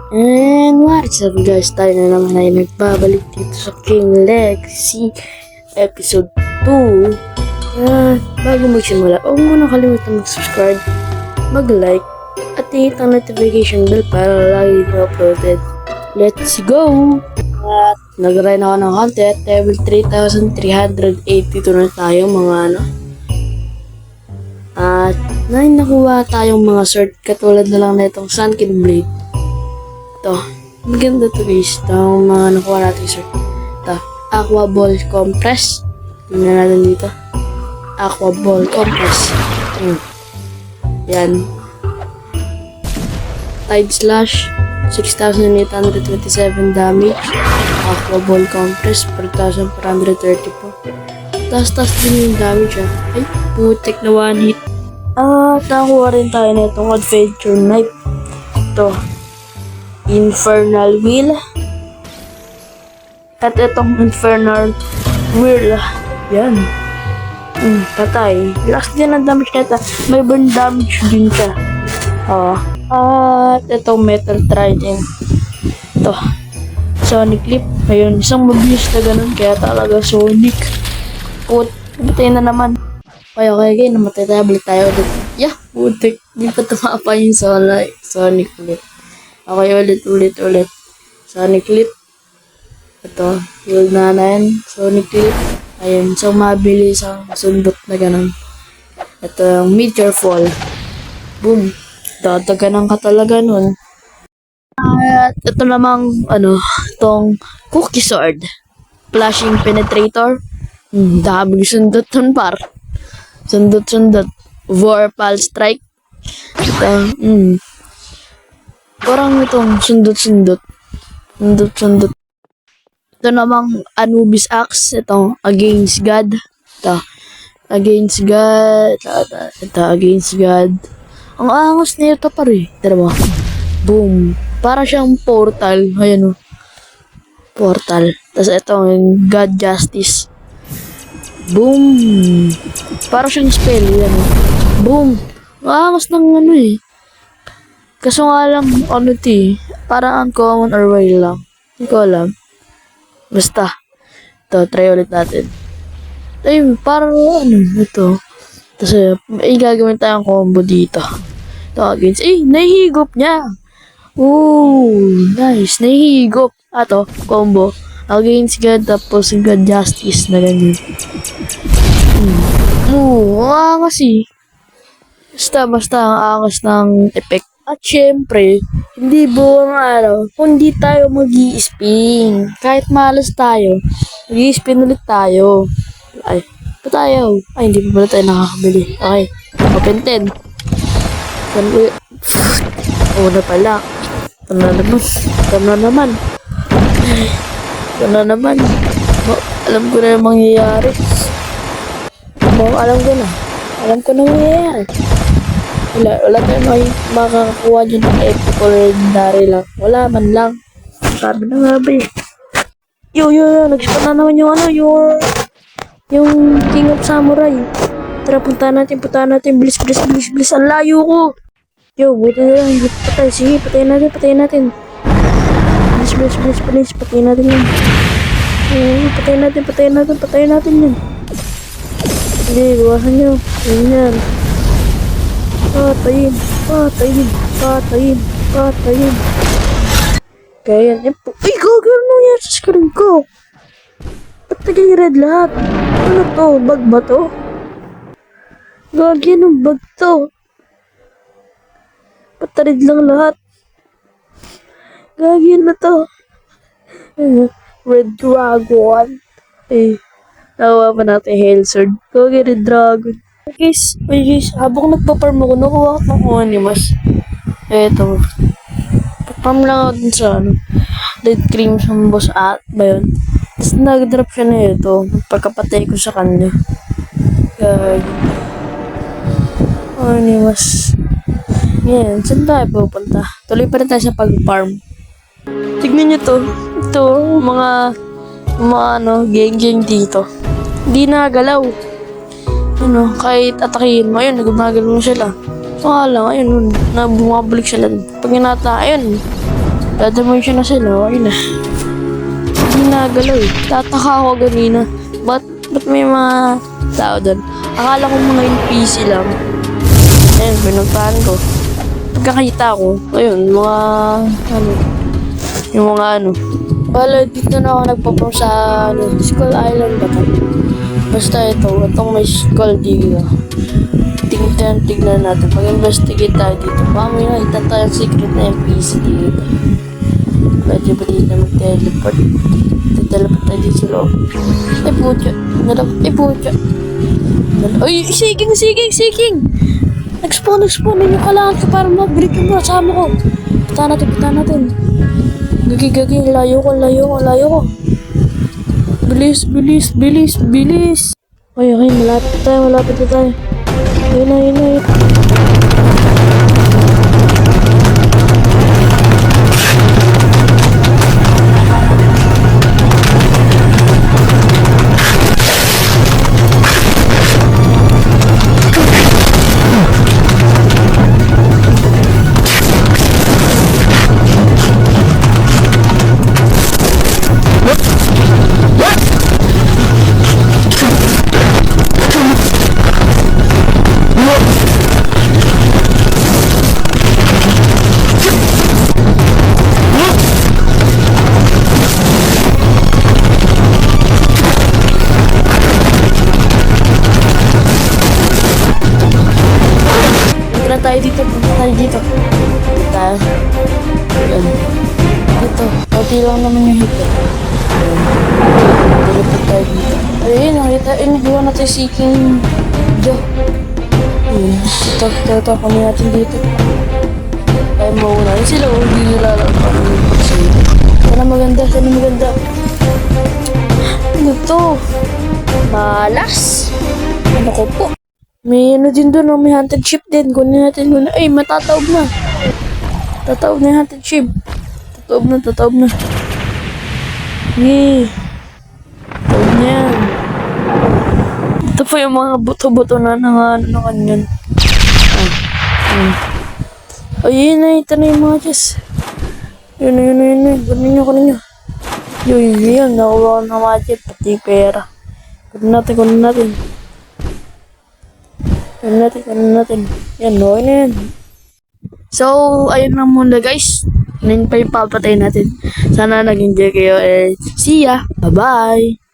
And what's up guys, tayo na naman ay nagbabalik dito sa King Legacy Episode 2. Bago magsimula, huwag mo na kalimutan mag-subscribe, mag-like, at hit ang notification bell para lagi na uploaded. Let's go! At nag-run ako ng konti at level 3,382 na tayo mga ano. At nakuha tayong mga sword katulad na lang na itong Sunken Blade. Ito, maganda to guys. Ito ang mga nakuha natin sir. Ito, Aqua Ball Compress. Tingnan natin dito. Aqua Ball Compress. Yan. Tide Slash. 6,827 damage. Aqua Ball Compress. 4,430 po. Taas din yung damage Ay, putik na one hit. Nakuha rin tayo na itong Adventure Knife. Ito. Infernal Wheel. At itong Infernal Wheel. Yan. Patay. Last din ang damage nito. May burn damage din siya. At itong Metal Trident. Ito. Sonic Leap. Ayun. Isang mabilis na ganun. Kaya talaga Sonic. Namatay na naman. Okay. Namatay tayo. Balik tayo ulit. Yeah. Putik. Di pa tumapa yung Sonic Leap. Okay, ulit. Sonic Leap. Ito, heal na yan. Sonic Leap. Ayun, so mabilis ang sundot na ganun. Ito yung Meteor Fall. Boom. Dadaganan ka talaga nun. At ito namang, itong Cookie Sword. Flashing Penetrator. Dami sundot nun par. Sundot. Vorpal Strike. Ito, parang itong sundot. Ito namang Anubis Axe. Ito, Against God. Ito, Against God. Ito, Against God. Ang angas na ito pare. Tara ba? Boom. Para siyang portal. Ayan o. Portal. Tapos ito, God Justice. Boom. Para siyang spell. Ayan o. Boom. Ang angas ng Kaso nga lang, parang uncommon or rare lang. Hindi ko alam. Basta. Ito, try ulit natin. Ayun, parang ito. Tapos, may gagawin tayong combo dito. Ito, against, nahihigop niya. Nice, nahihigop. Ito, combo. Against God, tapos God Justice na ganyan. Angas Basta, ang angas ng effect. At syempre, hindi buong araw, kundi tayo mag-i-spin. Kahit malas tayo, mag-i-spin ulit tayo. Ay, pa tayo? Ay, hindi pa pala tayo nakakabili. Okay, open 10. Na pala. Ito na naman. Alam ko na yung mangyayari. Alam ko na mangyayari. Wala tayo makakakuha dyan ng epic or legendary lang. Wala man lang. Sabi na nga ba nag-spawn na naman yung King of Samurai. Tara, punta natin. Bilis. Ang layo ko. Buti na lang. Hindi patay. Sige, patayin natin. Bilis. Patayin natin yun. Patayin natin yun. Hindi, buwasan nyo. Yan. Patayin. Kaya yan. Ay, gagawin mo yan sa screen ko. Ba't naging-red lahat? Ano to? Bug ba to? Gagawin ng bug to. Ba't red lang lahat? Gagawin na to. Red Dragon. Nakuha pa natin Hail Sword. Gagawin Red Dragon. Guys, habang nagpa-farm ako, nakuha ko ng Onimus. Eto. Pa-farm lang ako dun sa Red Cream sa boss ba yun? Tapos nag-drop siya na ito. Pagkapatay ko sa kanya. Onimus. Yan, saan tayo pupunta? Tuloy pa rin tayo sa pag-farm. Tignan nyo to. Ito, mga geng dito. Hindi nagalaw. Kahit atakihin mo, nagumagalaw sila. Lang, ayun, bumabalik sila. Pag hinata, ayun, Dadimension na sila, okay na. Hindi nagalaw eh. Tataka ako ganina. Ba't may mga tao doon? Akala ko mga NPC lang. Ayun, pinagpahan ko. Pagkakita ko, ayun, mga, ano, yung mga ano. Wala, dito na ako nagpo-pro sa, Skull Island ba ito? Basta itong may skull dito. Tignan natin. Pag-investigate tayo dito. Mamay na, hita tayo secret na NPC dito. Pwede ba dito mag-teleport? Teleport tayo dito sa loob. Ay, putya. Ay, seeking! Nag-spawn din yung kailangan ko para mag-break yung kasama ko. Punta natin. Gagi, layo ko. Bilis. Okay, malapit na tayo. Ayun na. Punta tayo dito. Ayan. Dito. Pati lang naman yung hito. Teleport tayo dito. Ayun, nakuha natin seeking Joe. Ayun. Ito. Kami natin dito. Tayo mauna. Ayun sila, hindi nila lang kami sa'yo. Sana maganda. Ano to? Malas. Ano ko po? May ano din doon, may haunted ship din. Kunin natin muna. Ay, matataob na. Tataob na yung haunted ship. Tataob na. Yee. Tataob na yan. Ito pa yung mga buto-buto na kanyan. Ay, yun na. Ito na yung mga chess. Yun. Kunin nyo. Yun. Nakuha ko na mga chess. Pati pera. Kunin natin. Ano natin. Yan, okay na yan. So, ayun lang muna guys. Yan pa yung papatay natin. Sana nag-enjoy kayo. See ya. Bye-bye.